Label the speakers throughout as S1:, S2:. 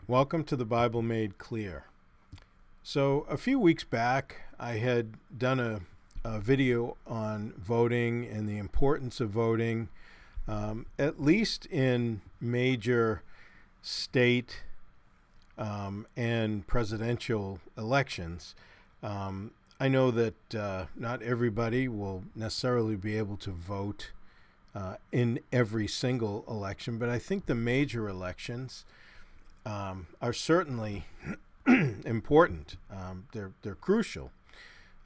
S1: Welcome to the Bible Made Clear. So, a few weeks back, I had done a video on voting and the importance of voting, at least in major state and presidential elections. I know that not everybody will necessarily be able to vote in every single election, but I think the major elections are certainly important. They're crucial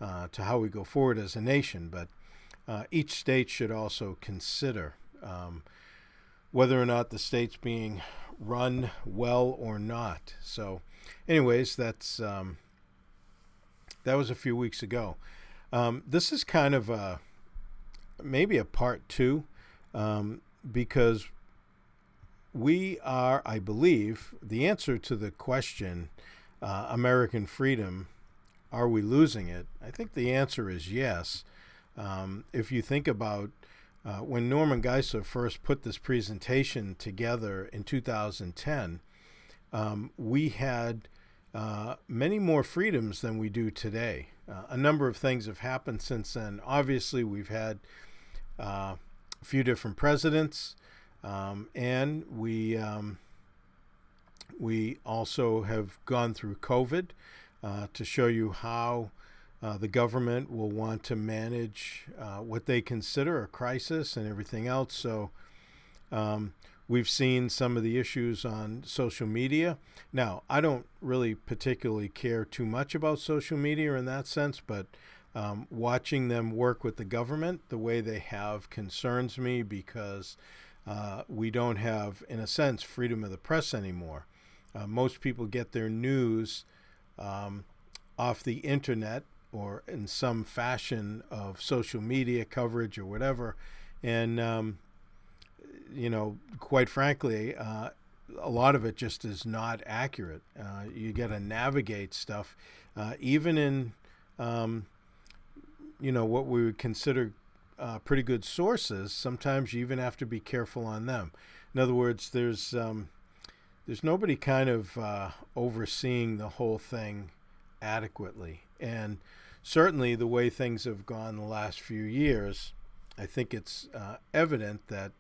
S1: to how we go forward as a nation, but each state should also consider whether or not the state's being run well or not. So, anyways, that was a few weeks ago. This is kind of maybe a part two, because we are, I believe, the answer to the question, American freedom, are we losing it? I think the answer is yes. If you think about when Norman Geisler first put this presentation together in 2010, we had many more freedoms than we do today. A number of things have happened since then. Obviously, we've had a few different presidents. And we also have gone through COVID to show you how the government will want to manage what they consider a crisis and everything else. So we've seen some of the issues on social media. Now, I don't really particularly care too much about social media in that sense, but watching them work with the government the way they have concerns me, because we don't have, in a sense, freedom of the press anymore. Most people get their news off the internet or in some fashion of social media coverage or whatever. And, quite frankly, a lot of it just is not accurate. You got to navigate stuff, even in, what we would consider pretty good sources. Sometimes you even have to be careful on them. In other words, there's nobody kind of overseeing the whole thing adequately. And certainly the way things have gone the last few years, I think it's evident that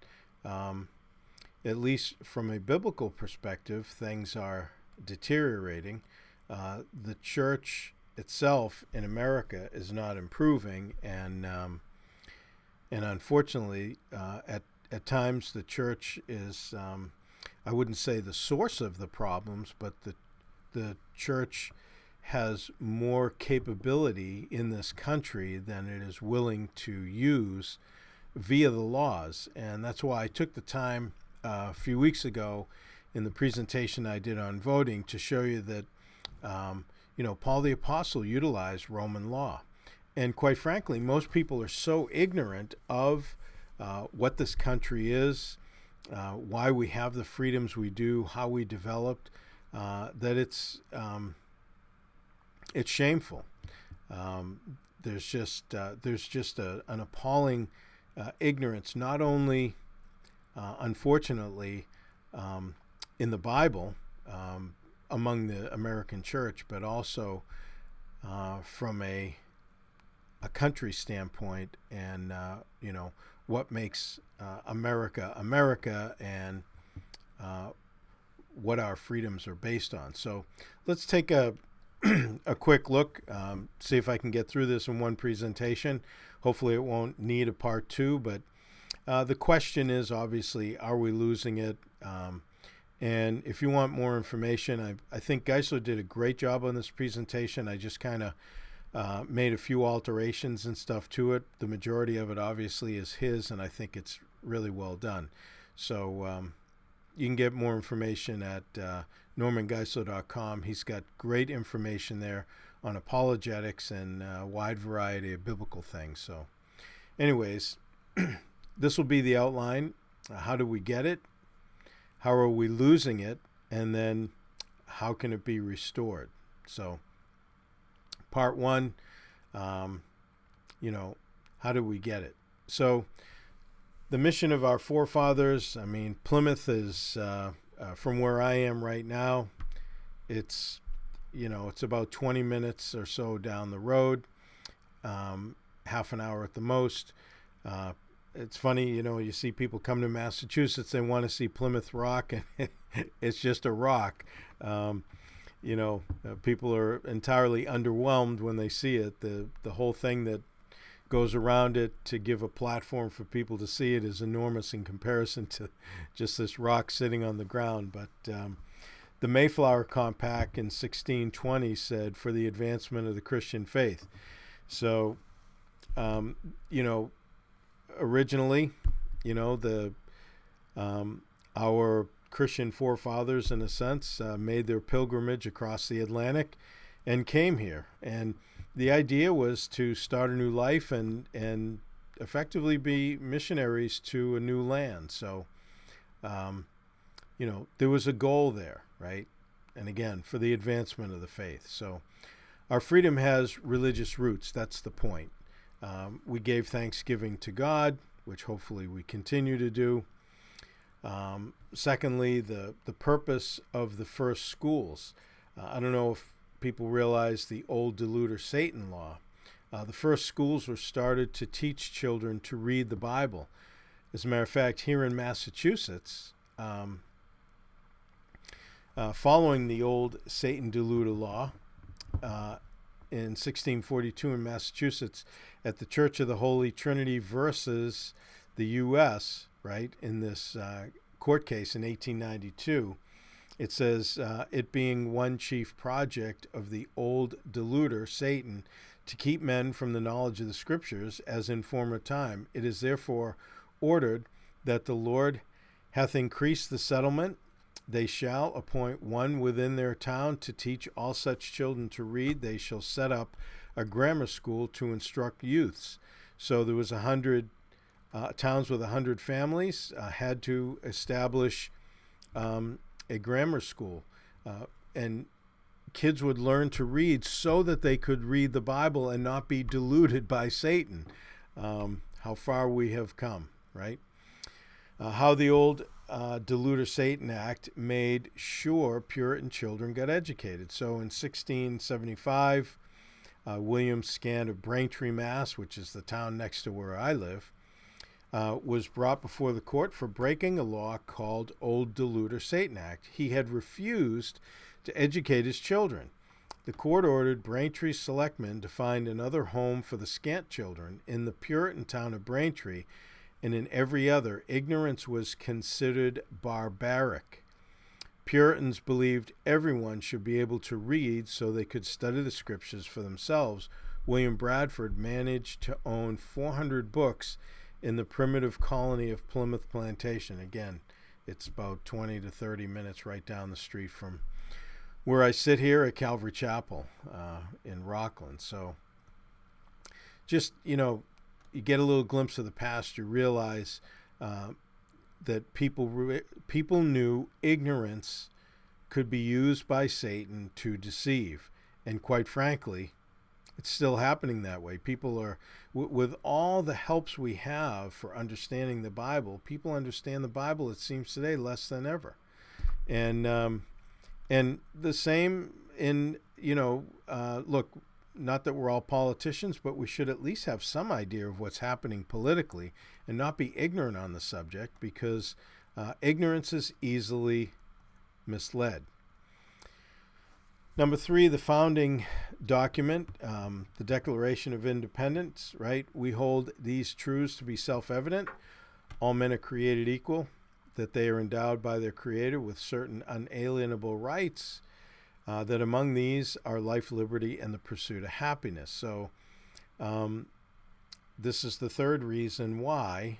S1: at least from a biblical perspective, things are deteriorating. The church itself in America is not improving, and unfortunately, at times the church is, I wouldn't say the source of the problems, but the church has more capability in this country than it is willing to use via the laws. And that's why I took the time a few weeks ago in the presentation I did on voting to show you that, Paul the Apostle utilized Roman law. And quite frankly, most people are so ignorant of what this country is, why we have the freedoms we do, how we developed, that it's shameful. There's just an appalling ignorance, not only, unfortunately, in the Bible among the American church, but also from a country standpoint, and what makes America America, and what our freedoms are based on. So let's take a quick look, see if I can get through this in one presentation. Hopefully it won't need a part two, but the question is, obviously, are we losing it? And if you want more information, I think Geisler did a great job on this presentation. I just kind of made a few alterations and stuff to it. The majority of it obviously is his, and I think it's really well done. So you can get more information at normangeisler.com. He's got great information there on apologetics and a wide variety of biblical things. So anyways, this will be the outline. How do we get it? How are we losing it? And then how can it be restored? So part one, how do we get it? So the mission of our forefathers, Plymouth is, from where I am right now, It's, it's about 20 minutes or so down the road, half an hour at the most. It's funny, you see people come to Massachusetts, they want to see Plymouth Rock, and it's just a rock. People are entirely underwhelmed when they see it. The whole thing that goes around it to give a platform for people to see it is enormous in comparison to just this rock sitting on the ground. But the Mayflower Compact in 1620 said, "For the advancement of the Christian faith." So, originally, our Christian forefathers, in a sense, made their pilgrimage across the Atlantic and came here. And the idea was to start a new life and effectively be missionaries to a new land. So, there was a goal there, right? And again, for the advancement of the faith. So our freedom has religious roots. That's the point. We gave thanksgiving to God, which hopefully we continue to do. Secondly, the purpose of the first schools. I don't know if people realize the old deluder Satan law. The first schools were started to teach children to read the Bible. As a matter of fact, here in Massachusetts, following the old Satan deluder law, in 1642 in Massachusetts, at the Church of the Holy Trinity versus the U.S., right, in this court case in 1892, it says, it being one chief project of the old deluder, Satan, to keep men from the knowledge of the Scriptures, as in former time, it is therefore ordered that the Lord hath increased the settlement. They shall appoint one within their town to teach all such children to read. They shall set up a grammar school to instruct youths. So there was 100 towns with 100 families had to establish a grammar school, and kids would learn to read so that they could read the Bible and not be deluded by Satan. How far we have come, right? How the old Deluder Satan Act made sure Puritan children got educated. So in 1675, William Scant of Braintree, Mass., which is the town next to where I live, was brought before the court for breaking a law called Old Deluder Satan Act. He had refused to educate his children. The court ordered Braintree selectmen to find another home for the Scant children. In the Puritan town of Braintree and in every other, ignorance was considered barbaric. Puritans believed everyone should be able to read so they could study the Scriptures for themselves. William Bradford managed to own 400 books in the primitive colony of Plymouth Plantation. Again, it's about 20 to 30 minutes right down the street from where I sit here at Calvary Chapel in Rockland. So just, you get a little glimpse of the past, you realize that people knew ignorance could be used by Satan to deceive. And quite frankly, it's still happening that way. People are, with all the helps we have for understanding the Bible, people understand the Bible, it seems today, less than ever. And the same in, look, not that we're all politicians, but we should at least have some idea of what's happening politically and not be ignorant on the subject, because ignorance is easily misled. Number 3, the founding document, the Declaration of Independence, right? We hold these truths to be self-evident. All men are created equal, that they are endowed by their Creator with certain unalienable rights, that among these are life, liberty, and the pursuit of happiness. So this is the third reason why,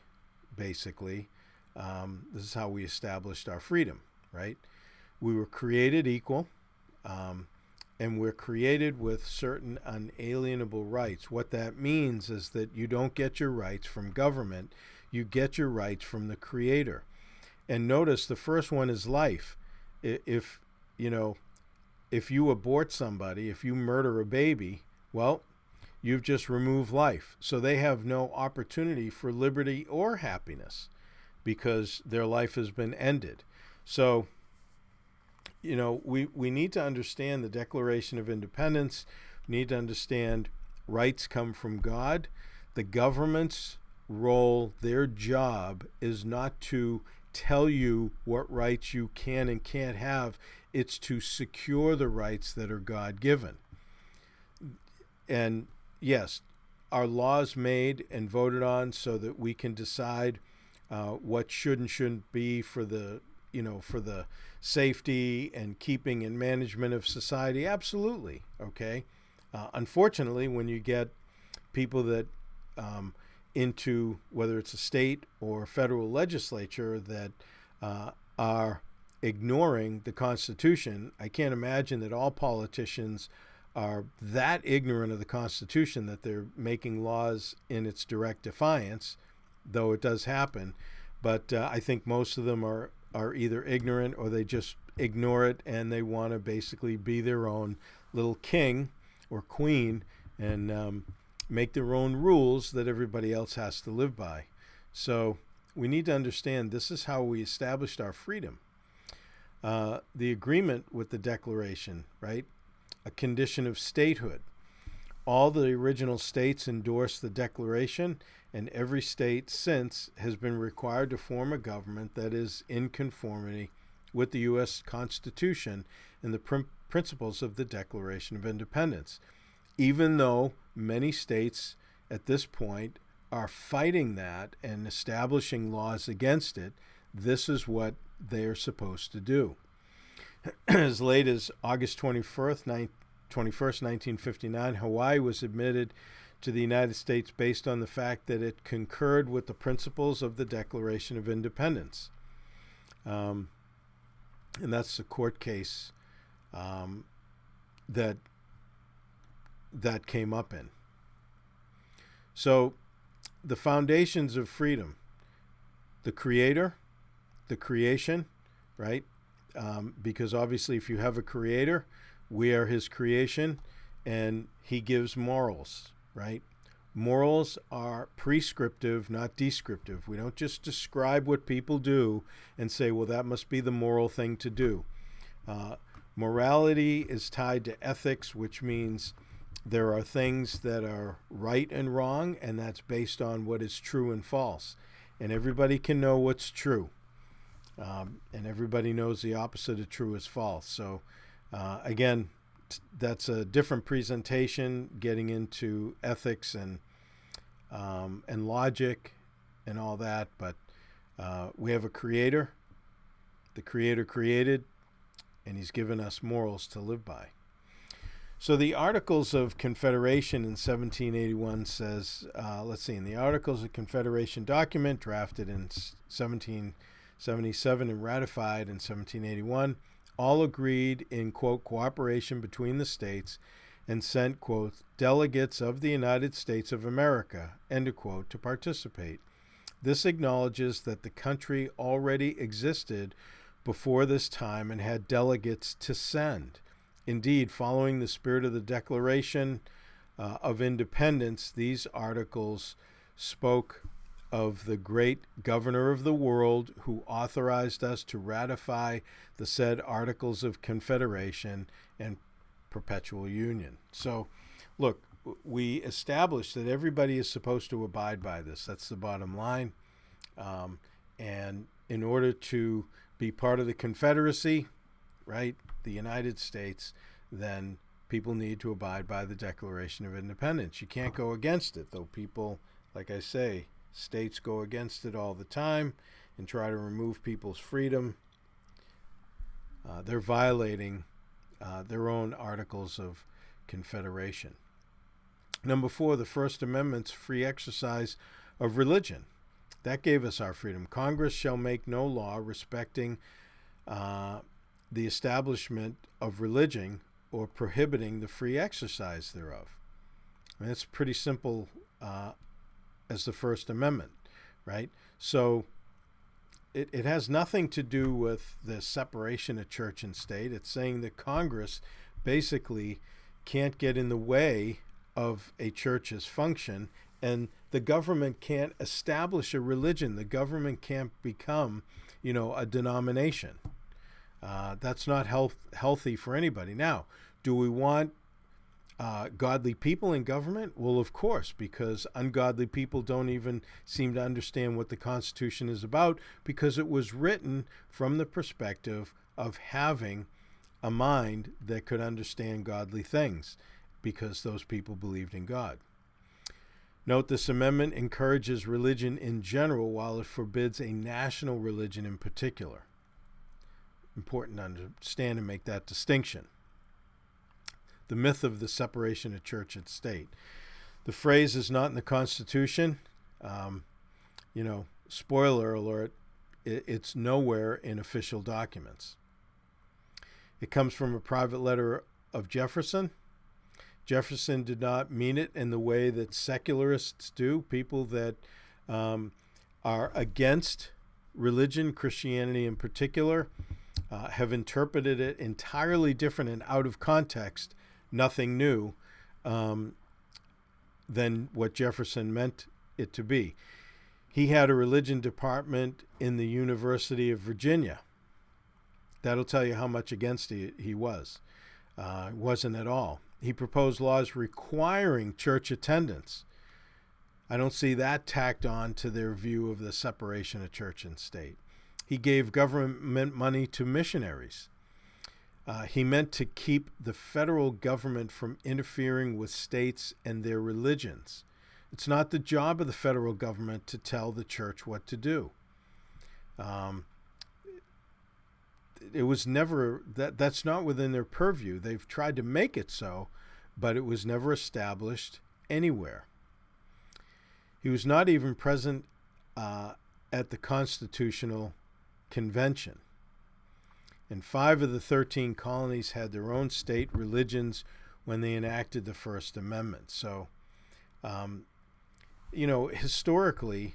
S1: basically, this is how we established our freedom, right? We were created equal, and we're created with certain unalienable rights. What that means is that you don't get your rights from government, you get your rights from the Creator. And notice the first one is life. If you abort somebody, if you murder a baby, well, you've just removed life. So they have no opportunity for liberty or happiness because their life has been ended. So we need to understand the Declaration of Independence. We need to understand rights come from God. The government's role, their job, is not to tell you what rights you can and can't have. It's to secure the rights that are God-given. And yes, our laws made and voted on so that we can decide what should and shouldn't be for the safety and keeping and management of society. Absolutely. Okay. Unfortunately, when you get people that into whether it's a state or federal legislature that are ignoring the Constitution, I can't imagine that all politicians are that ignorant of the Constitution that they're making laws in its direct defiance, though it does happen. But I think most of them are either ignorant or they just ignore it, and they want to basically be their own little king or queen and make their own rules that everybody else has to live by. So we need to understand this is how we established our freedom. The agreement with the Declaration, right? A condition of statehood. All the original states endorsed the Declaration, and every state since has been required to form a government that is in conformity with the U.S. Constitution and the principles of the Declaration of Independence. Even though many states at this point are fighting that and establishing laws against it, this is what they are supposed to do. As late as August 21st, 1959, Hawaii was admitted to the United States based on the fact that it concurred with the principles of the Declaration of Independence. And that's the court case that came up in. So the foundations of freedom, the Creator, the creation, right? Because obviously if you have a creator, we are his creation, and he gives morals, right? Morals are prescriptive, not descriptive. We don't just describe what people do and say, well, that must be the moral thing to do. Morality is tied to ethics, which means there are things that are right and wrong, and that's based on what is true and false. And everybody can know what's true. And everybody knows the opposite of true is false. So, again, that's a different presentation, getting into ethics and logic and all that. But we have a creator. The creator created, and he's given us morals to live by. So the Articles of Confederation in 1781 says, in the Articles of Confederation document drafted in 1777 and ratified in 1781, all agreed in, quote, cooperation between the states and sent, quote, delegates of the United States of America, end quote, to participate. This acknowledges that the country already existed before this time and had delegates to send. Indeed, following the spirit of the Declaration of Independence, these articles spoke of the great governor of the world who authorized us to ratify the said Articles of Confederation and Perpetual Union. So, look, we established that everybody is supposed to abide by this. That's the bottom line. And in order to be part of the Confederacy, right, the United States, then people need to abide by the Declaration of Independence. You can't go against it, though people, like I say, states go against it all the time and try to remove people's freedom. They're violating their own Articles of Confederation. Number 4, the First Amendment's free exercise of religion. That gave us our freedom. Congress shall make no law respecting the establishment of religion or prohibiting the free exercise thereof. And it's pretty simple as the First Amendment, right? So it has nothing to do with the separation of church and state. It's saying that Congress basically can't get in the way of a church's function, and the government can't establish a religion. The government can't become, a denomination. That's not healthy for anybody. Now, do we want godly people in government? Well, of course, because ungodly people don't even seem to understand what the Constitution is about, because it was written from the perspective of having a mind that could understand godly things, because those people believed in God. Note, this amendment encourages religion in general while it forbids a national religion in particular. Important to understand and make that distinction. The myth of the separation of church and state. The phrase is not in the Constitution. Spoiler alert, it's nowhere in official documents. It comes from a private letter of Jefferson. Jefferson did not mean it in the way that secularists do, people that are against religion, Christianity in particular, have interpreted it entirely different and out of context, nothing new, than what Jefferson meant it to be. He had a religion department in the University of Virginia. That'll tell you how much against he was. Wasn't at all. He proposed laws requiring church attendance. I don't see that tacked on to their view of the separation of church and state. He gave government money to missionaries. He meant to keep the federal government from interfering with states and their religions. It's not the job of the federal government to tell the church what to do. It was never, that's not within their purview. They've tried to make it so, but it was never established anywhere. He was not even present at the Constitutional Convention. And 5 of the 13 colonies had their own state religions when they enacted the First Amendment. So, historically,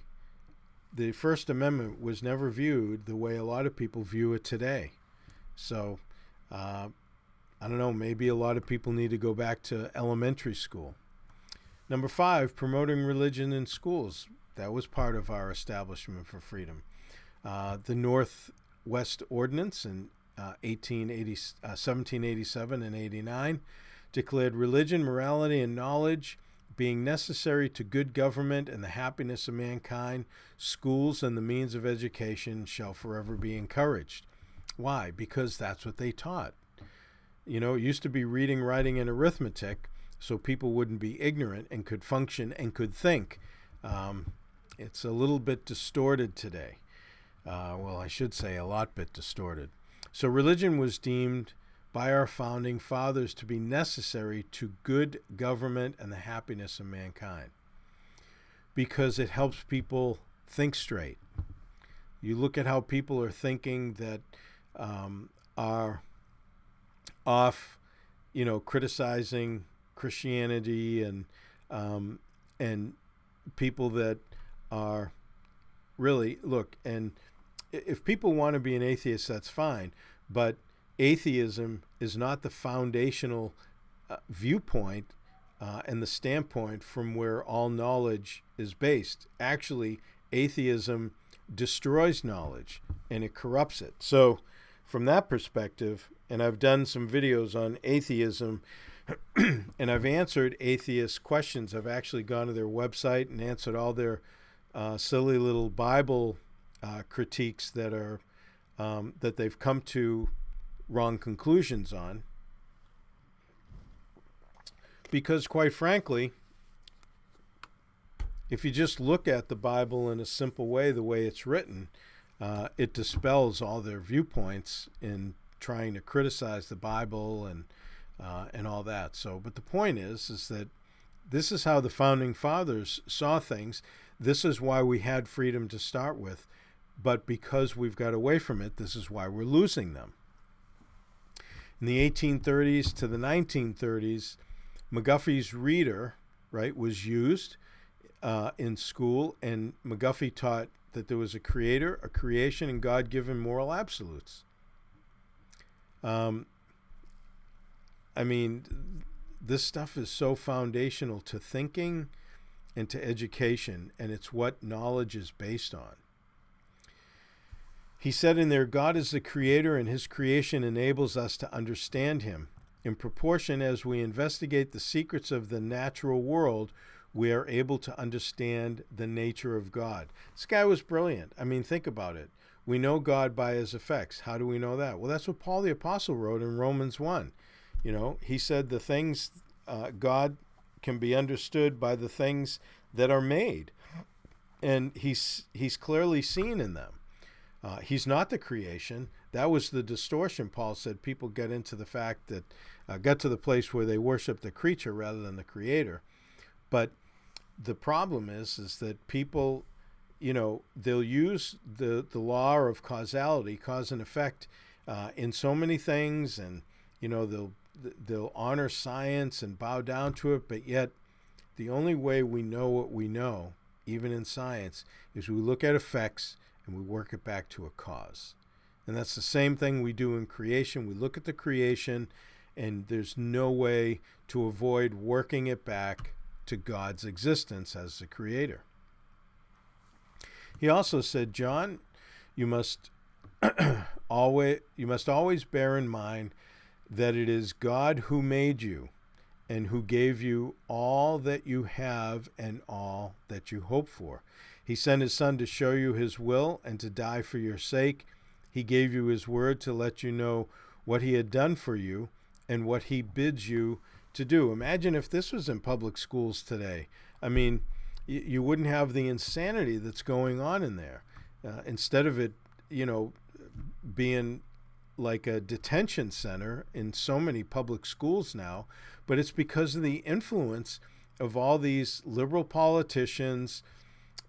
S1: the First Amendment was never viewed the way a lot of people view it today. So, I don't know, maybe a lot of people need to go back to elementary school. Number 5, promoting religion in schools. That was part of our Establishment for Freedom. The Northwest Ordinance in 1787 and 89 declared religion, morality, and knowledge being necessary to good government and the happiness of mankind. Schools and the means of education shall forever be encouraged. Why? Because that's what they taught. It used to be reading, writing, and arithmetic, so people wouldn't be ignorant and could function and could think. It's a little bit distorted today. I should say a lot bit distorted. So religion was deemed by our founding fathers to be necessary to good government and the happiness of mankind, because it helps people think straight. You look at how people are thinking that are off, criticizing Christianity and people that are really, and if people want to be an atheist, that's fine, but atheism is not the foundational viewpoint and the standpoint from where all knowledge is based. Actually, atheism destroys knowledge and it corrupts it. So from that perspective, and I've done some videos on atheism and I've answered atheist questions. I've actually gone to their website and answered all their silly little Bible critiques that are that they've come to wrong conclusions on. Because quite frankly, if you just look at the Bible in a simple way, the way it's written, it dispels all their viewpoints in trying to criticize the Bible and all that. So, but the point is that this is how the founding fathers saw things. This is why we had freedom to start with. But because we've got away from it, this is why we're losing them. In the 1830s to the 1930s, McGuffey's Reader, was used in school, and McGuffey taught that there was a creator, a creation, and God-given moral absolutes. This stuff is so foundational to thinking and to education, and it's what knowledge is based on. He said in there, God is the creator and his creation enables us to understand him. In proportion as we investigate the secrets of the natural world, we are able to understand the nature of God. This guy was brilliant. I mean, think about it. We know God by his effects. How do we know that? Well, that's what Paul the Apostle wrote in Romans 1. You know, he said the things, God can be understood by the things that are made. And he's clearly seen in them. He's not the creation. That was the distortion. Paul said people get into the fact that, got to the place where they worship the creature rather than the creator. But the problem is that people, you know, they'll use the law of causality, cause and effect, in so many things, and you know they'll honor science and bow down to it, but yet the only way we know what we know, even in science, is we look at effects and we work it back to a cause. And that's the same thing we do in creation. We look at the creation, and there's no way to avoid working it back to God's existence as the creator. He also said, John, you must always bear in mind that it is God who made you and who gave you all that you have and all that you hope for. He sent his son to show you his will and to die for your sake. He gave you his word to let you know what he had done for you and what he bids you to do. Imagine if this was in public schools today. I mean, you wouldn't have the insanity that's going on in there. Instead of it, you know, being like a detention center in so many public schools now, but it's because of the influence of all these liberal politicians,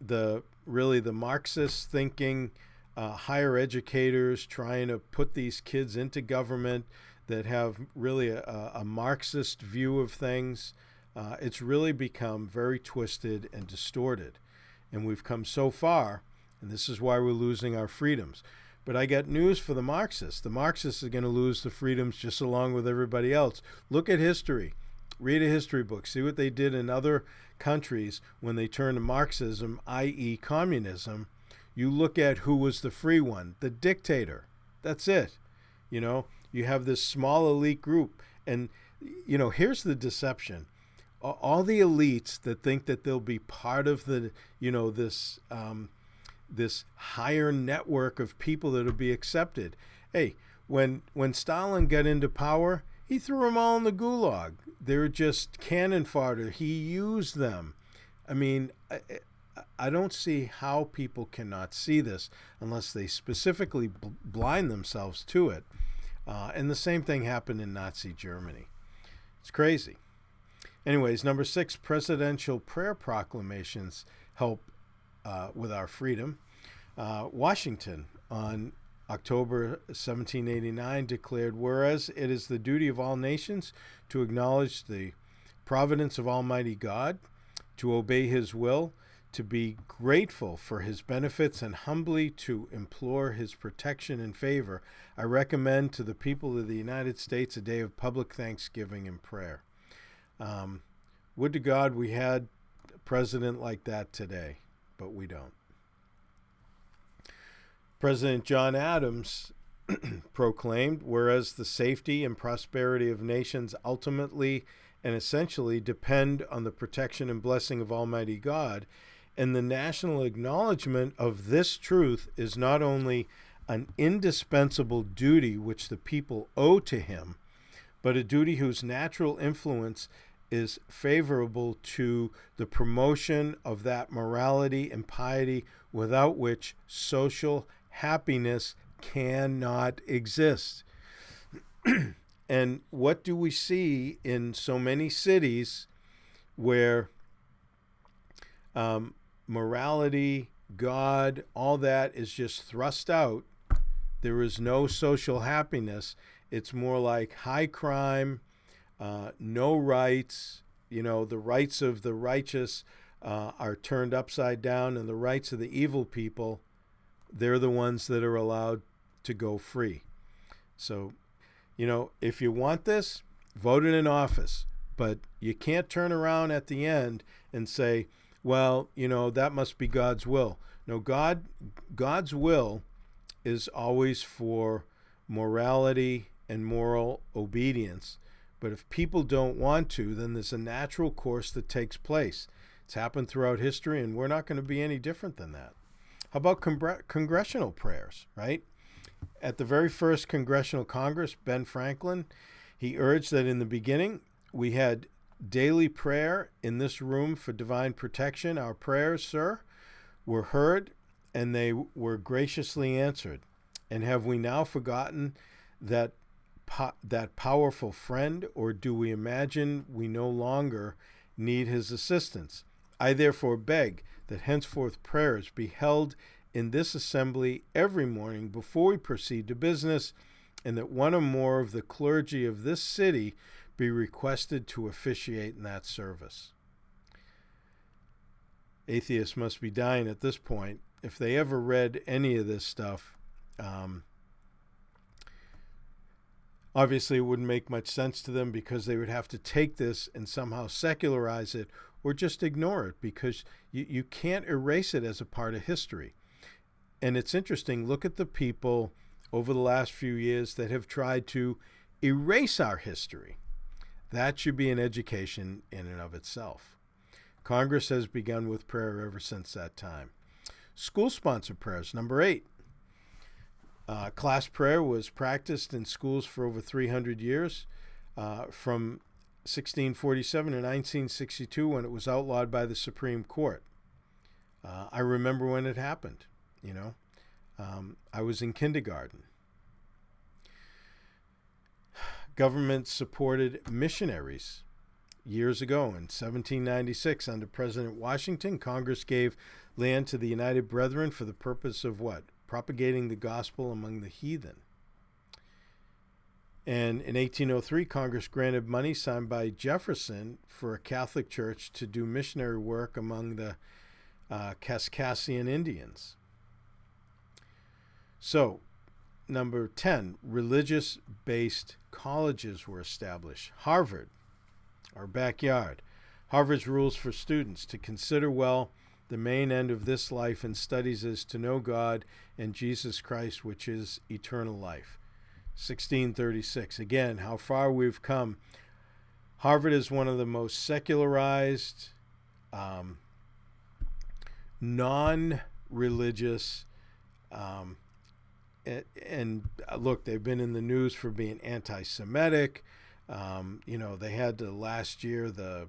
S1: the Marxist thinking, higher educators trying to put these kids into government that have really a Marxist view of things. It's really become very twisted and distorted. And we've come so far, and this is why we're losing our freedoms. But I got news for the Marxists. The Marxists are going to lose the freedoms just along with everybody else. Look at history. Read a history book. See what they did in other countries when they turned to Marxism, i.e. communism. You look at who was the free one, the dictator. That's it. You know, you have this small elite group. And, you know, here's the deception. All the elites that think that they'll be part of the, you know, this higher network of people that will be accepted. Hey, when Stalin got into power, he threw them all in the gulag. They were just cannon fodder. He used them. I mean, I don't see how people cannot see this unless they specifically blind themselves to it. And the same thing happened in Nazi Germany. It's crazy. Anyways, number 6, presidential prayer proclamations help with our freedom. Washington on October 1789 declared, whereas it is the duty of all nations to acknowledge the providence of Almighty God, to obey his will, to be grateful for his benefits, and humbly to implore his protection and favor, I recommend to the people of the United States a day of public thanksgiving and prayer. Would to God we had a president like that today, but we don't. President John Adams proclaimed, whereas the safety and prosperity of nations ultimately and essentially depend on the protection and blessing of Almighty God, and the national acknowledgement of this truth is not only an indispensable duty which the people owe to him, but a duty whose natural influence is favorable to the promotion of that morality and piety without which social happiness cannot exist. And what do we see in so many cities where morality, God, all that is just thrust out? There is no social happiness. It's more like high crime, no rights. You know, the rights of the righteous are turned upside down, and the rights of the evil people, they're the ones that are allowed to go free. So, you know, if you want this, vote in office. But you can't turn around at the end and say, well, you know, that must be God's will. No, God's will is always for morality and moral obedience. But if people don't want to, then there's a natural course that takes place. It's happened throughout history, and we're not going to be any different than that. How about congressional prayers, right? At the very first Congressional Congress, Ben Franklin, he urged that in the beginning we had daily prayer in this room for divine protection. Our prayers, sir, were heard, and they were graciously answered. And have we now forgotten that that powerful friend, or do we imagine we no longer need his assistance? I therefore beg that henceforth prayers be held in this assembly every morning before we proceed to business, and that one or more of the clergy of this city be requested to officiate in that service. Atheists must be dying at this point. If they ever read any of this stuff, obviously it wouldn't make much sense to them, because they would have to take this and somehow secularize it or just ignore it, because you can't erase it as a part of history. And it's interesting, look at the people over the last few years that have tried to erase our history. That should be an education in and of itself. Congress has begun with prayer ever since that time. School-sponsored prayers, number 8. Class prayer was practiced in schools for over 300 years, from 1647 to 1962, when it was outlawed by the Supreme Court. I remember when it happened. I was in kindergarten. Government supported missionaries. Years ago, in 1796, under President Washington, Congress gave land to the United Brethren for the purpose of what? Propagating the gospel among the heathen. And in 1803, Congress granted money signed by Jefferson for a Catholic church to do missionary work among the Kaskasian Indians. So, number 10, religious-based colleges were established. Harvard, our backyard. Harvard's rules for students to consider well the main end of this life and studies is to know God and Jesus Christ, which is eternal life. 1636. Again, how far we've come. Harvard is one of the most secularized, non-religious, and look, they've been in the news for being anti-Semitic. They had to last year, the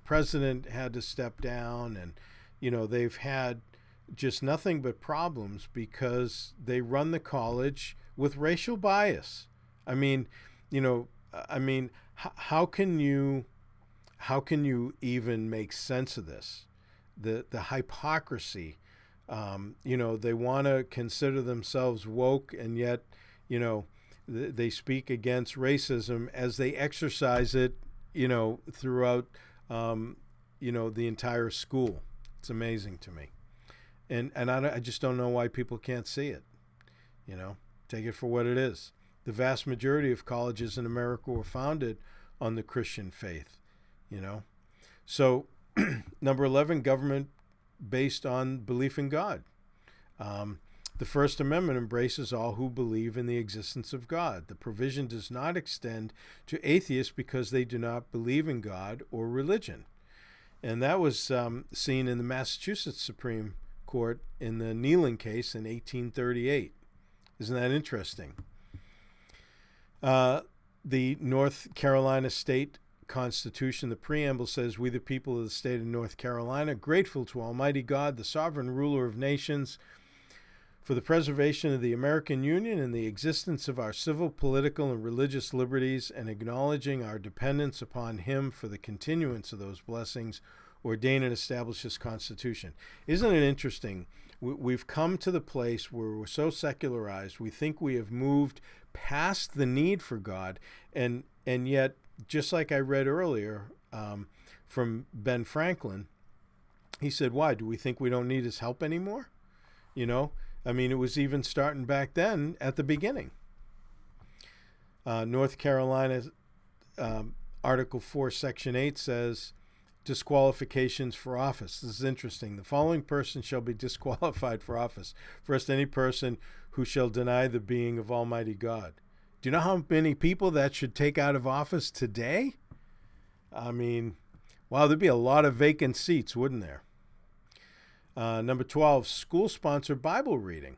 S1: president had to step down, and, they've had just nothing but problems because they run the college with racial bias. How can you even make sense of this? The hypocrisy. They want to consider themselves woke, and yet, they speak against racism as they exercise it, throughout, the entire school. It's amazing to me. And I just don't know why people can't see it. Take it for what it is. The vast majority of colleges in America were founded on the Christian faith, So, number 11, government based on belief in God. The First Amendment embraces all who believe in the existence of God. The provision does not extend to atheists because they do not believe in God or religion. And that was seen in the Massachusetts Supreme Court in the Kneeling case in 1838. Isn't that interesting? The North Carolina State Constitution, the preamble says, "We, the people of the state of North Carolina, grateful to Almighty God, the sovereign ruler of nations, for the preservation of the American Union and the existence of our civil, political, and religious liberties, and acknowledging our dependence upon Him for the continuance of those blessings, ordain and establish this Constitution." Isn't it interesting? We've come to the place where we're so secularized, we think we have moved past the need for God, and yet, just like I read earlier from Ben Franklin, he said, why? Do we think we don't need his help anymore? It was even starting back then at the beginning. North Carolina Article 4, Section 8 says, disqualifications for office. This is interesting. The following person shall be disqualified for office. First, any person who shall deny the being of Almighty God. Do you know how many people that should take out of office today? I mean, wow, there'd be a lot of vacant seats, wouldn't there? Number 12, school-sponsored Bible reading.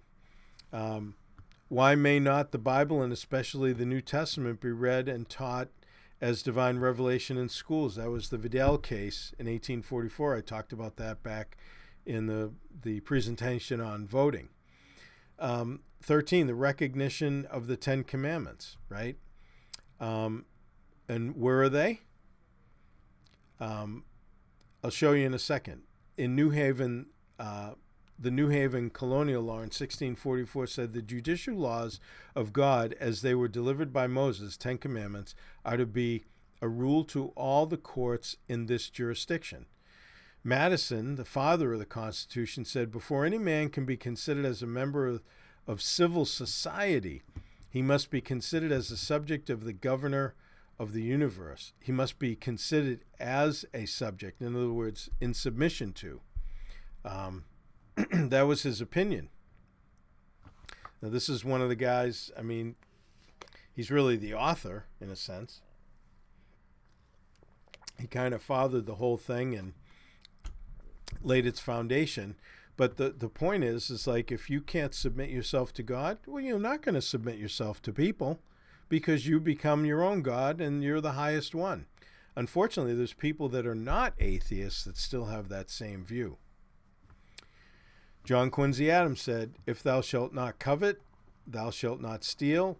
S1: Why may not the Bible, and especially the New Testament, be read and taught as divine revelation in schools? That was the Vidal case in 1844. I talked about that back in the presentation on voting. 13, the recognition of the Ten Commandments, right? And where are they? I'll show you in a second. In New Haven, the New Haven colonial law in 1644 said the judicial laws of God as they were delivered by Moses, 10 Commandments, are to be a rule to all the courts in this jurisdiction. Madison, the father of the Constitution, said, before any man can be considered as a member of civil society, he must be considered as a subject of the governor of the universe. He must be considered as a subject, in other words, in submission to. That was his opinion. Now, this is one of the guys, I mean, he's really the author, in a sense. He kind of fathered the whole thing and laid its foundation. But the point is like, if you can't submit yourself to God, well, you're not going to submit yourself to people because you become your own God and you're the highest one. Unfortunately, there's people that are not atheists that still have that same view. John Quincy Adams said, if thou shalt not covet, thou shalt not steal,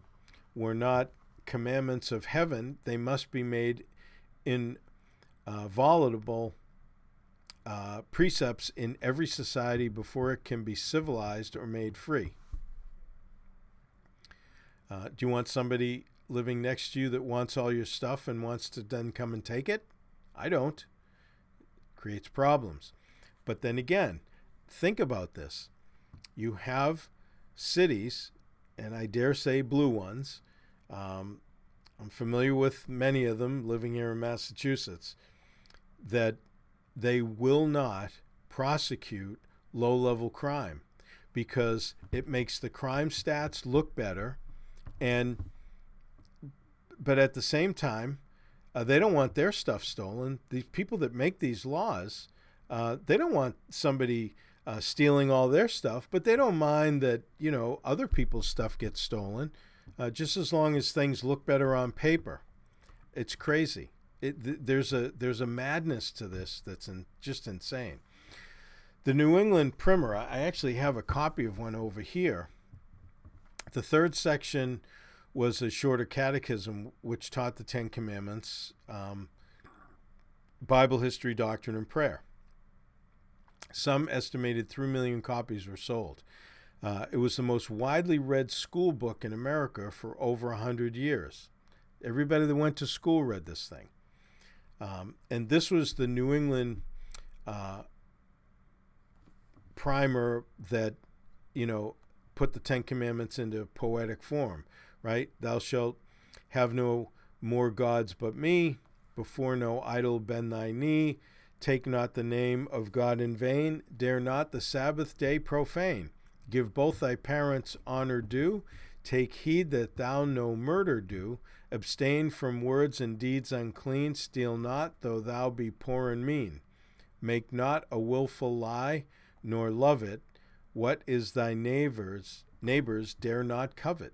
S1: were not commandments of heaven, they must be made inviolable precepts in every society before it can be civilized or made free. Do you want somebody living next to you that wants all your stuff and wants to then come and take it? I don't. It creates problems. But then again, think about this. You have cities, and I dare say blue ones. I'm familiar with many of them living here in Massachusetts, that they will not prosecute low-level crime because it makes the crime stats look better. But at the same time, they don't want their stuff stolen. The people that make these laws, they don't want somebody stealing all their stuff, but they don't mind that, other people's stuff gets stolen, just as long as things look better on paper. It's crazy. There's a madness to this that's just insane. The New England Primer, I actually have a copy of one over here. The third section was a shorter catechism which taught the Ten Commandments, Bible history, doctrine, and prayer. Some estimated 3 million copies were sold. It was the most widely read school book in America for over 100 years. Everybody that went to school read this thing. And this was the New England primer that, put the Ten Commandments into poetic form, right? Thou shalt have no more gods but me, before no idol bend thy knee, take not the name of God in vain, dare not the Sabbath day profane, give both thy parents honor due, take heed that thou no murder do, abstain from words and deeds unclean, steal not, though thou be poor and mean, make not a willful lie, nor love it, what is thy neighbor's dare not covet.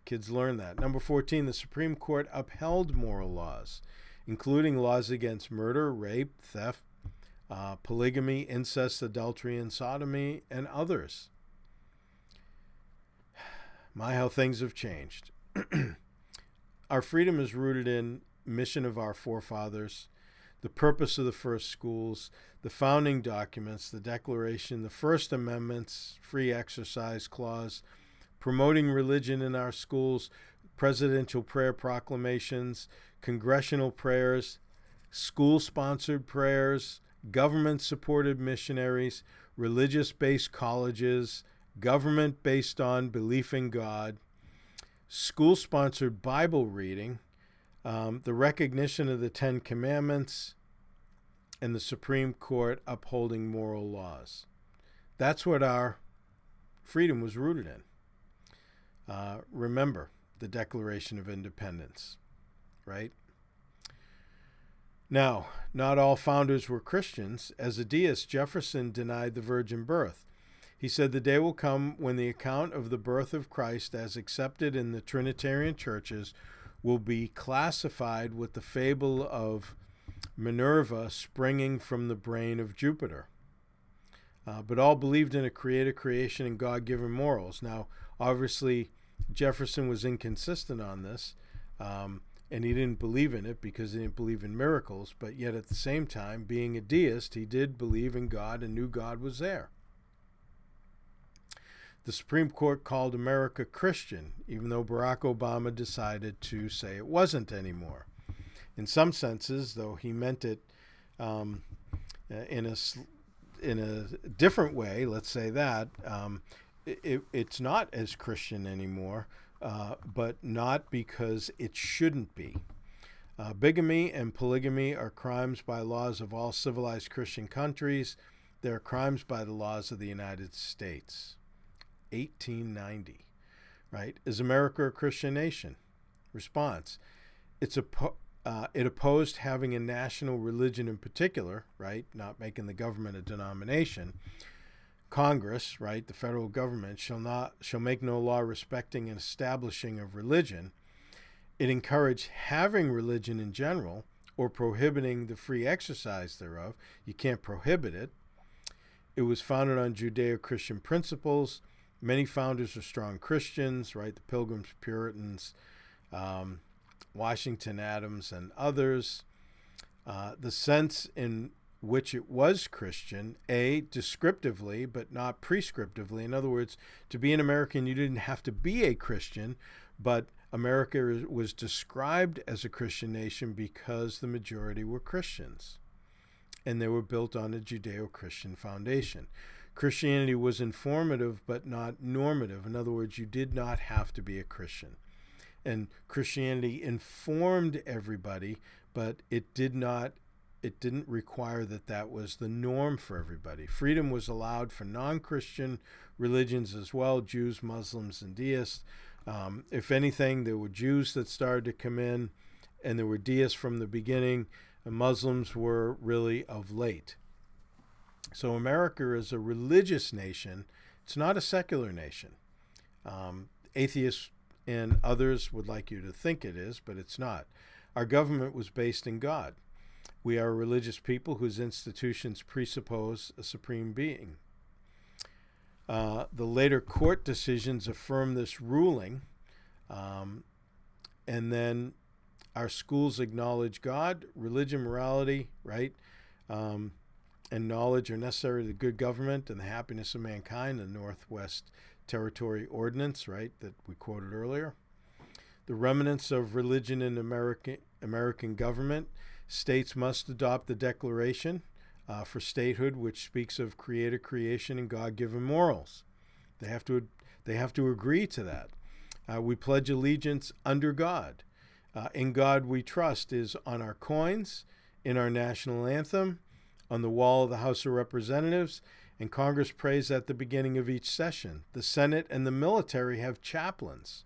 S1: Kids learn that. Number 14, the Supreme Court upheld moral laws, including laws against murder, rape, theft, polygamy, incest, adultery, and sodomy, and others. My, how things have changed. Our freedom is rooted in mission of our forefathers, the purpose of the first schools, the founding documents, the Declaration, the First Amendments, free exercise clause, promoting religion in our schools, presidential prayer proclamations, congressional prayers, school-sponsored prayers, government-supported missionaries, religious-based colleges, government based on belief in God, school-sponsored Bible reading, the recognition of the Ten Commandments, and the Supreme Court upholding moral laws. That's what our freedom was rooted in. Remember the Declaration of Independence, right? Now, not all founders were Christians. As a deist, Jefferson denied the virgin birth. He said the day will come when the account of the birth of Christ as accepted in the Trinitarian churches will be classified with the fable of Minerva springing from the brain of Jupiter. But all believed in a creator creation and God-given morals. Now, obviously, Jefferson was inconsistent on this, and he didn't believe in it because he didn't believe in miracles, but yet at the same time, being a deist, he did believe in God and knew God was there. The Supreme Court called America Christian, even though Barack Obama decided to say it wasn't anymore. In some senses, though he meant it in a different way, let's say that, it's not as Christian anymore, but not because it shouldn't be. Bigamy and polygamy are crimes by laws of all civilized Christian countries. They are crimes by the laws of the United States. 1890, right? Is America a Christian nation? Response: it opposed having a national religion in particular, right? Not making the government a denomination. Congress, right? The federal government shall make no law respecting and establishing of religion. It encouraged having religion in general or prohibiting the free exercise thereof. You can't prohibit it. It was founded on Judeo-Christian principles. Many founders were strong Christians, right? The Pilgrims, Puritans, Washington, Adams, and others. The sense in which it was Christian, descriptively, but not prescriptively. In other words, to be an American, you didn't have to be a Christian, but America was described as a Christian nation because the majority were Christians, and they were built on a Judeo-Christian foundation. Christianity was informative but not normative. In other words, you did not have to be a Christian. And Christianity informed everybody, but it didn't require that was the norm for everybody. Freedom was allowed for non-Christian religions as well, Jews, Muslims, and deists. If anything, there were Jews that started to come in, and there were deists from the beginning, and Muslims were really of late. So America is a religious nation. It's not a secular nation. Atheists and others would like you to think it is, but it's not. Our government was based in God. We are a religious people whose institutions presuppose a supreme being. The later court decisions affirm this ruling, and then our schools acknowledge God, religion, morality, right? And knowledge are necessary to the good government and the happiness of mankind, the Northwest Territory Ordinance, right, that we quoted earlier. The remnants of religion in American government. States must adopt the Declaration for statehood, which speaks of creator creation and God-given morals. They have to agree to that. We pledge allegiance under God. In God we trust is on our coins, in our national anthem, on the wall of the House of Representatives, and Congress prays at the beginning of each session. The Senate and the military have chaplains.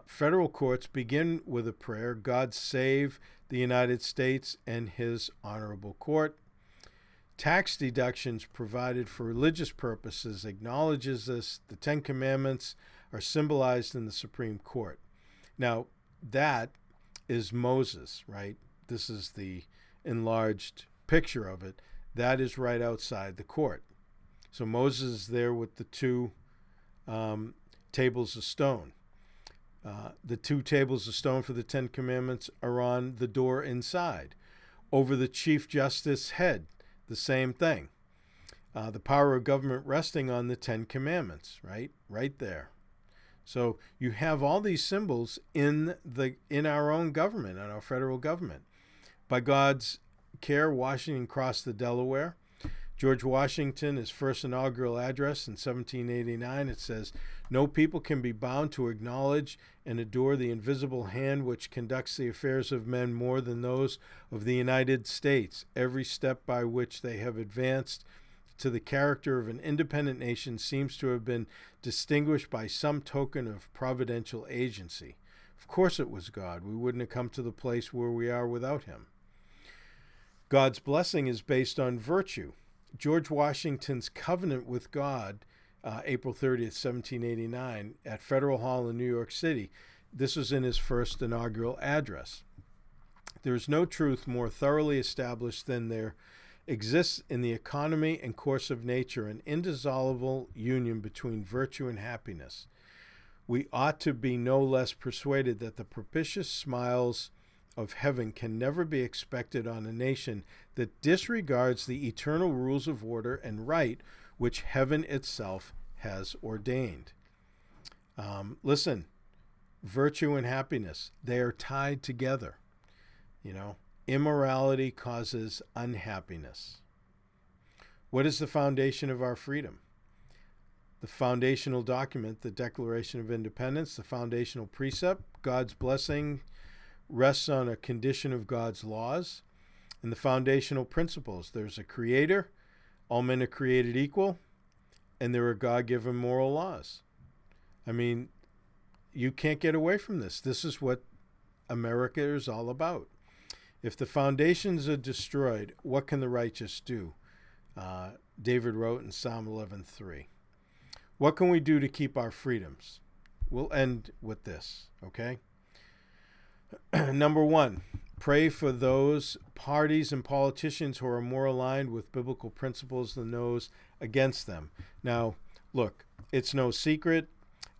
S1: Federal courts begin with a prayer, God save the United States and his honorable court. Tax deductions provided for religious purposes acknowledges this. The Ten Commandments are symbolized in the Supreme Court. Now, that is Moses, right? This is the enlarged picture of it. That is right outside the court. So Moses is there with the two tables of stone. The two tables of stone for the Ten Commandments are on the door inside. Over the Chief Justice's head, the same thing. The power of government resting on the Ten Commandments, right? Right there. So you have all these symbols in our own government, in our federal government. By God's care, Washington crossed the Delaware, George Washington, his first inaugural address in 1789, it says, "No people can be bound to acknowledge and adore the invisible hand which conducts the affairs of men more than those of the United States. Every step by which they have advanced to the character of an independent nation seems to have been distinguished by some token of providential agency." Of course it was God. We wouldn't have come to the place where we are without him. God's blessing is based on virtue. George Washington's covenant with God, April 30th, 1789, at Federal Hall in New York City, this was in his first inaugural address. "There is no truth more thoroughly established than there exists in the economy and course of nature an indissoluble union between virtue and happiness. We ought to be no less persuaded that the propitious smiles of heaven can never be expected on a nation that disregards the eternal rules of order and right which heaven itself has ordained." Listen, virtue and happiness, they are tied together. Immorality causes unhappiness. What is the foundation of our freedom? The foundational document, the Declaration of Independence, the foundational precept, God's blessing rests on a condition of God's laws, and the foundational principles. There's a creator, all men are created equal, and there are God-given moral laws. I mean, you can't get away from this. This is what America is all about. If the foundations are destroyed, what can the righteous do? David wrote in Psalm 11:3. What can we do to keep our freedoms? We'll end with this, okay? Number one, pray for those parties and politicians who are more aligned with biblical principles than those against them. Now, look, it's no secret.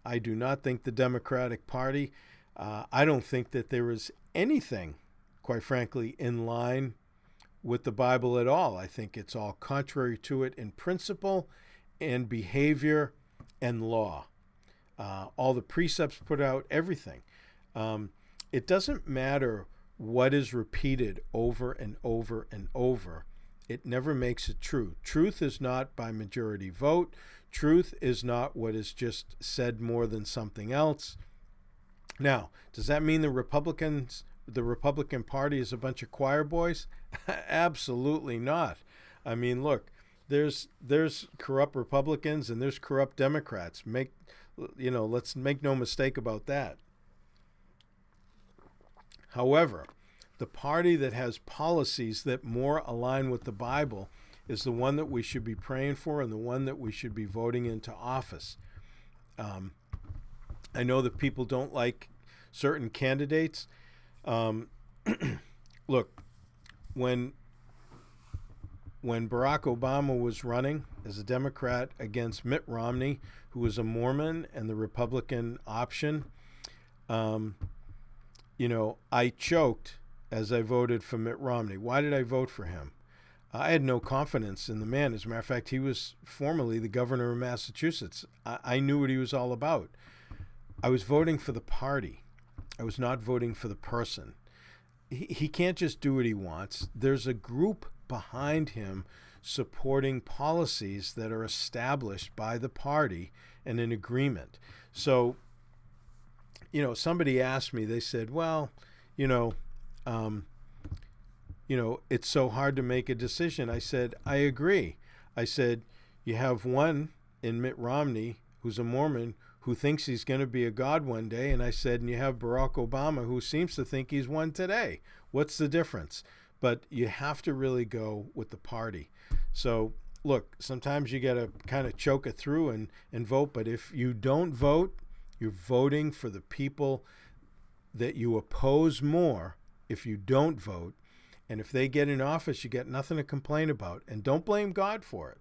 S1: I do not think the Democratic Party, I don't think that there is anything, quite frankly, in line with the Bible at all. I think it's all contrary to it in principle and behavior and law. All the precepts put out, everything. It doesn't matter what is repeated over and over and over. It never makes it true. Truth is not by majority vote. Truth is not what is just said more than something else. Now, does that mean the Republican Party is a bunch of choir boys? Absolutely not. I mean, look, there's corrupt Republicans and there's corrupt Democrats. Let's make no mistake about that. However, the party that has policies that more align with the Bible is the one that we should be praying for and the one that we should be voting into office. I know that people don't like certain candidates. Look, when Barack Obama was running as a Democrat against Mitt Romney, who was a Mormon and the Republican option, I choked as I voted for Mitt Romney. Why did I vote for him? I had no confidence in the man. As a matter of fact, he was formerly the governor of Massachusetts. I knew what he was all about. I was voting for the party. I was not voting for the person. He can't just do what he wants. There's a group behind him supporting policies that are established by the party and an agreement. So, somebody asked me, they said, well, it's so hard to make a decision. I said, I agree. I said, you have one in Mitt Romney who's a Mormon who thinks he's going to be a god one day. And I said, and you have Barack Obama who seems to think he's one today. What's the difference? But you have to really go with the party. So, look, sometimes you got to kind of choke it through and vote. But if you don't vote, you're voting for the people that you oppose more if you don't vote. And if they get in office, you get nothing to complain about. And don't blame God for it.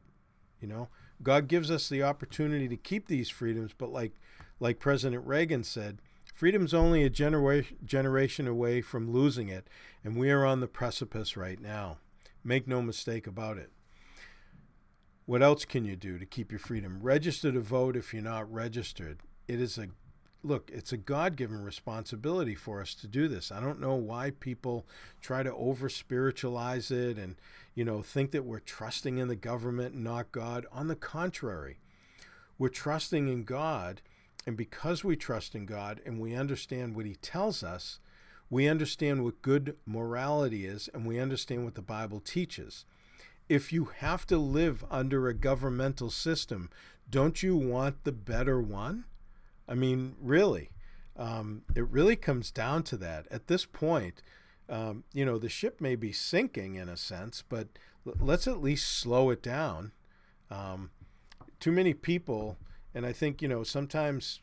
S1: God gives us the opportunity to keep these freedoms. But like President Reagan said, freedom's only a generation away from losing it. And we are on the precipice right now. Make no mistake about it. What else can you do to keep your freedom? Register to vote if you're not registered. It is look, it's a God-given responsibility for us to do this. I don't know why people try to over-spiritualize it and, think that we're trusting in the government and not God. On the contrary, we're trusting in God, and because we trust in God and we understand what he tells us, we understand what good morality is, and we understand what the Bible teaches. If you have to live under a governmental system, don't you want the better one? I mean, really, it really comes down to that. At this point, the ship may be sinking in a sense, but let's at least slow it down. Too many people, and I think, sometimes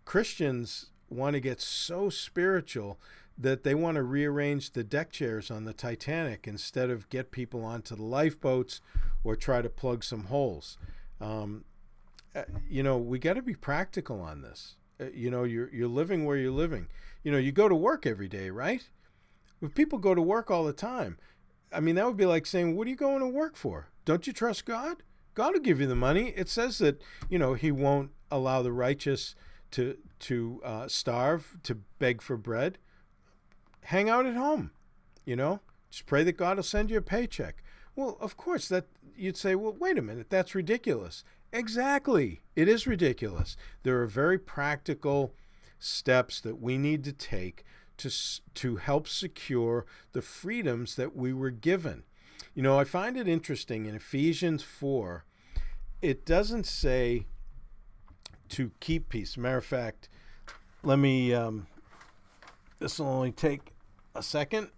S1: Christians want to get so spiritual that they want to rearrange the deck chairs on the Titanic instead of get people onto the lifeboats or try to plug some holes. We got to be practical on this. You're living where you're living. You go to work every day, right? But people go to work all the time. I mean, that would be like saying, what are you going to work for? Don't you trust God? God will give you the money. It says that, he won't allow the righteous to starve, to beg for bread. Hang out at home, just pray that God will send you a paycheck. Well, of course, that you'd say, well, wait a minute, that's ridiculous. Exactly. It is ridiculous. There are very practical steps that we need to take to help secure the freedoms that we were given. I find it interesting in Ephesians 4, it doesn't say to keep peace. Matter of fact, let me, this will only take a second.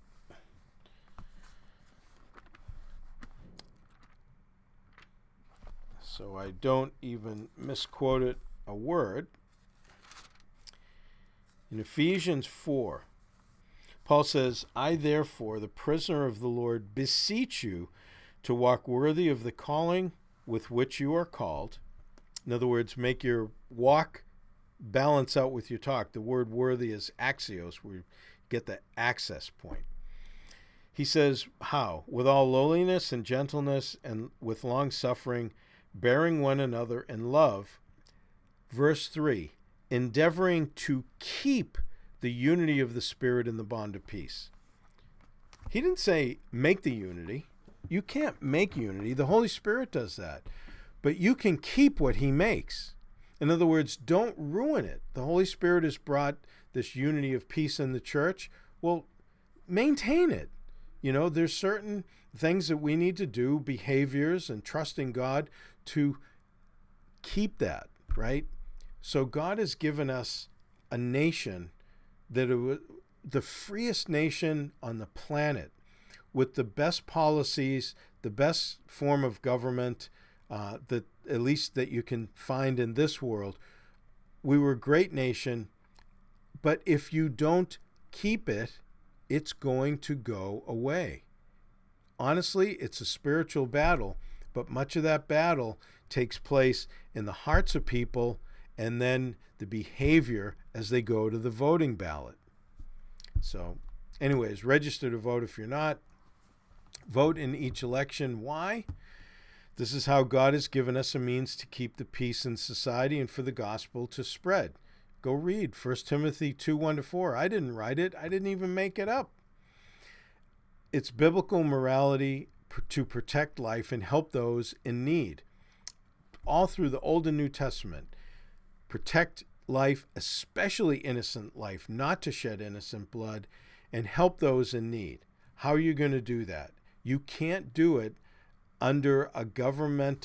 S1: So I don't even misquote it a word. In Ephesians 4, Paul says, I therefore, the prisoner of the Lord, beseech you to walk worthy of the calling with which you are called. In other words, make your walk balance out with your talk. The word worthy is axios, where you get the access point. He says, how? With all lowliness and gentleness and with long suffering, bearing one another in love. Verse 3, endeavoring to keep the unity of the Spirit in the bond of peace. He didn't say make the unity. You can't make unity. The Holy Spirit does that. But you can keep what he makes. In other words, don't ruin it. The Holy Spirit has brought this unity of peace in the church. Well, maintain it. There's certain things that we need to do, behaviors and trusting God to keep that, right? So God has given us a nation that the freest nation on the planet, with the best policies, the best form of government, that at least that you can find in this world. We were a great nation, but if you don't keep it, it's going to go away. Honestly, it's a spiritual battle, but much of that battle takes place in the hearts of people and then the behavior as they go to the voting ballot. So, anyways, register to vote if you're not. Vote in each election. Why? This is how God has given us a means to keep the peace in society and for the gospel to spread. Go read 1 Timothy 2:1-4. I didn't write it. I didn't even make it up. It's biblical morality to protect life and help those in need. All through the Old and New Testament. Protect life, especially innocent life, not to shed innocent blood, and help those in need. How are you going to do that? You can't do it under a government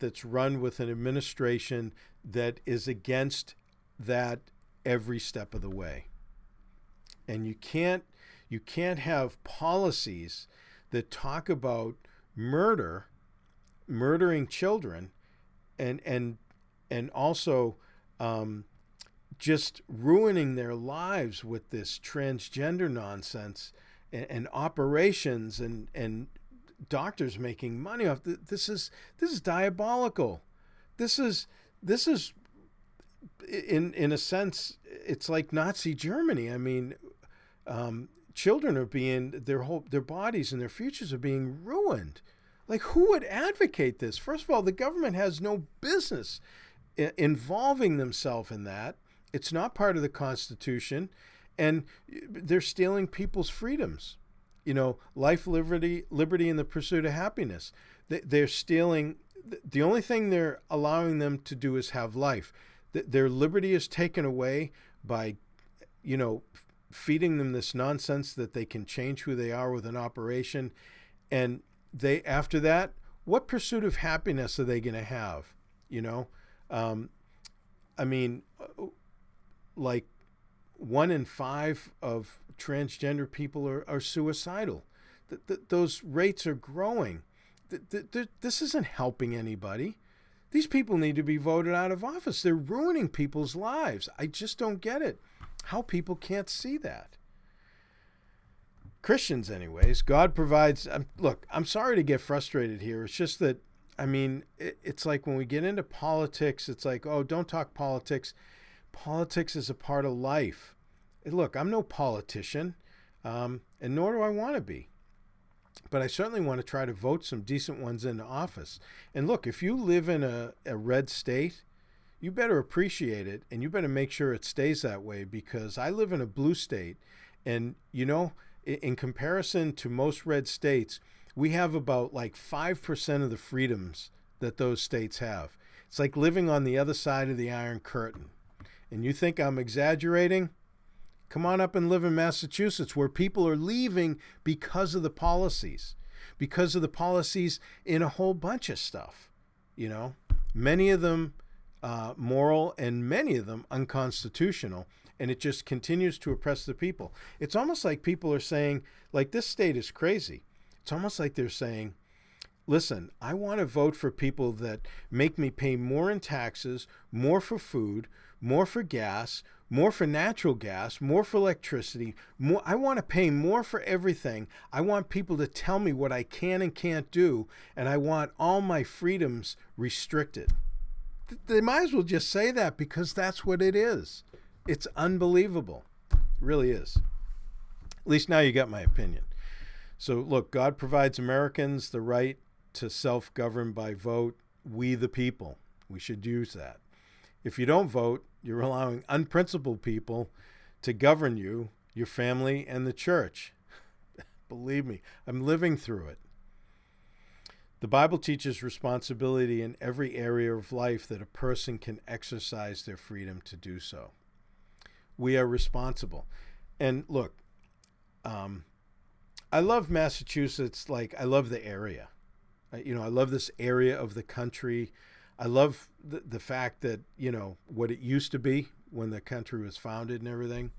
S1: that's run with an administration that is against that every step of the way. And you can't have policies that talk about murdering children, and also just ruining their lives with this transgender nonsense and operations and doctors making money off. This is diabolical. This is in a sense, it's like Nazi Germany. I mean, children are being their bodies and their futures are being ruined. Like, who would advocate this? First of all, the government has no business involving themselves in that. It's not part of the Constitution, and they're stealing people's freedoms. Life, liberty, and the pursuit of happiness. They're stealing. The only thing they're allowing them to do is have life. Their liberty is taken away by, feeding them this nonsense that they can change who they are with an operation. And after that, what pursuit of happiness are they going to have? I mean, like 1 in 5 of transgender people are suicidal. Those rates are growing. This isn't helping anybody. These people need to be voted out of office. They're ruining people's lives. I just don't get it, how people can't see that. Christians, anyways, God provides. Look, I'm sorry to get frustrated here. It's just that, it's like when we get into politics, it's like, oh, don't talk politics. Politics is a part of life. Look, I'm no politician, and nor do I want to be. But I certainly want to try to vote some decent ones into office. And look, if you live in a red state, you better appreciate it, and you better make sure it stays that way, because I live in a blue state. And, in comparison to most red states, we have about like 5% of the freedoms that those states have. It's like living on the other side of the Iron Curtain. And you think I'm exaggerating? Come on up and live in Massachusetts, where people are leaving because of the policies in a whole bunch of stuff. Many of them moral and many of them unconstitutional, and it just continues to oppress the people. It's almost like people are saying, like, this state is crazy. It's almost like they're saying, listen, I want to vote for people that make me pay more in taxes, more for food, more for gas, more for natural gas, more for electricity. I want to pay more for everything. I want people to tell me what I can and can't do, and I want all my freedoms restricted. They might as well just say that, because that's what it is. It's unbelievable. It really is. At least now you got my opinion. So look, God provides Americans the right to self-govern by vote. We the people. We should use that. If you don't vote, you're allowing unprincipled people to govern you, your family, and the church. Believe me, I'm living through it. The Bible teaches responsibility in every area of life that a person can exercise their freedom to do so. We are responsible. And look, I love Massachusetts. Like, I love the area. I love this area of the country. I love the fact that, what it used to be when the country was founded and everything.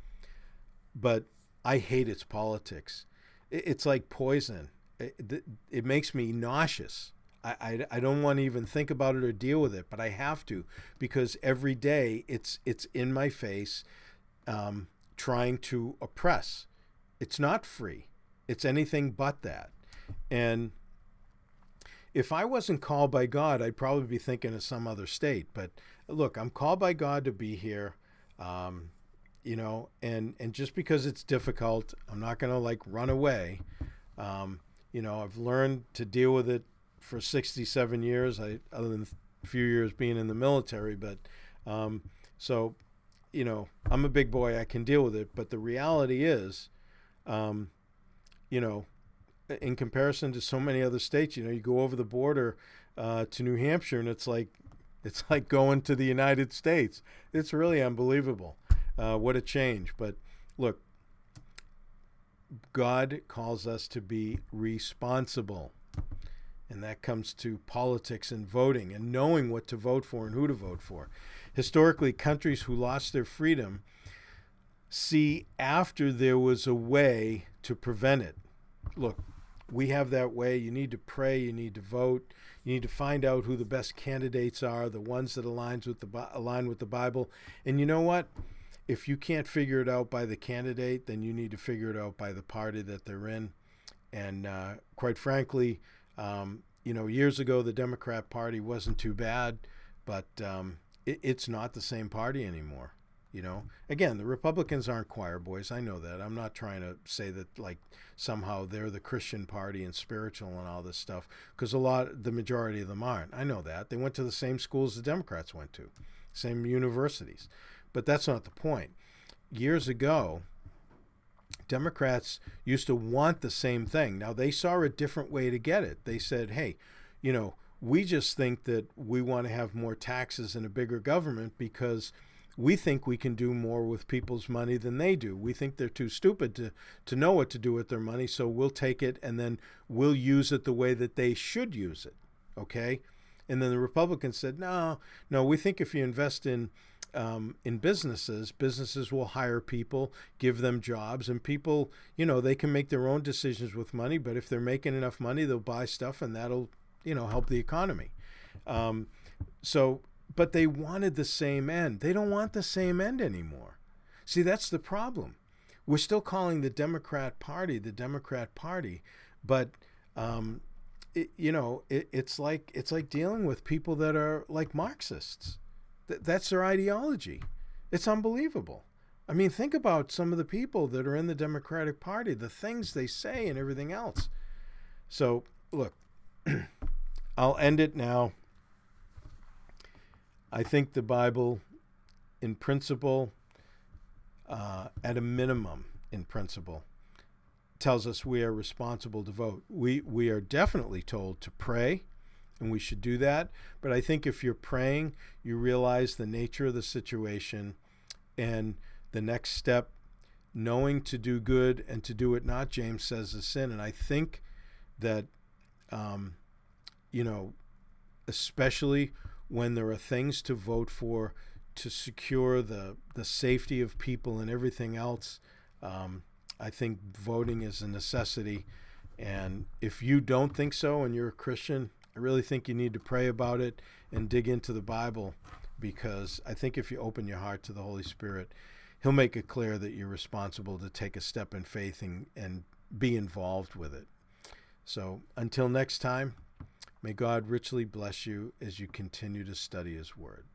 S1: But I hate its politics. It's like poison. It makes me nauseous. I don't want to even think about it or deal with it, but I have to, because every day it's in my face, trying to oppress. It's not free. It's anything but that. And if I wasn't called by God, I'd probably be thinking of some other state. But look, I'm called by God to be here, and just because it's difficult, I'm not going to like run away. I've learned to deal with it for 67 years, other than a few years being in the military. But so, I'm a big boy. I can deal with it. But the reality is, in comparison to so many other states, you go over the border to New Hampshire, and it's like going to the United States. It's really unbelievable. What a change. But look, God calls us to be responsible. And that comes to politics and voting and knowing what to vote for and who to vote for. Historically, countries who lost their freedom see after there was a way to prevent it. Look, we have that way. You need to pray. You need to vote. You need to find out who the best candidates are, the ones that align with the Bible. And you know what? If you can't figure it out by the candidate, then you need to figure it out by the party that they're in. And quite frankly, years ago, the Democrat Party wasn't too bad, but it's not the same party anymore. You know, again, the Republicans aren't choir boys. I know that. I'm not trying to say that like somehow they're the Christian party and spiritual and all this stuff, because the majority of them aren't. I know that. They went to the same schools the Democrats went to, same universities. But that's not the point. Years ago, Democrats used to want the same thing. Now, they saw a different way to get it. They said, hey, you know, we just think that we want to have more taxes and a bigger government because we think we can do more with people's money than they do. We think they're too stupid to know what to do with their money, so we'll take it and then we'll use it the way that they should use it, okay? And then the Republicans said, no, we think if you invest in businesses, businesses will hire people, give them jobs, and people, you know, they can make their own decisions with money, but if they're making enough money, they'll buy stuff and that'll, you know, help the economy. But they wanted the same end. They don't want the same end anymore. See, that's the problem. We're still calling the Democrat Party, but it's like dealing with people that are like Marxists. That's their ideology. It's unbelievable. I mean, think about some of the people that are in the Democratic Party, the things they say and everything else. So, look, I'll end it now. I think the Bible, in principle, at a minimum, in principle, tells us we are responsible to vote. We are definitely told to pray, and we should do that. But I think if you're praying, you realize the nature of the situation, and the next step, knowing to do good and to do it not, James says, is sin. And I think that, especially when there are things to vote for to secure the safety of people and everything else, I think voting is a necessity. And if you don't think so and you're a Christian, I really think you need to pray about it and dig into the Bible, because I think if you open your heart to the Holy Spirit, He'll make it clear that you're responsible to take a step in faith and be involved with it. So until next time, may God richly bless you as you continue to study His Word.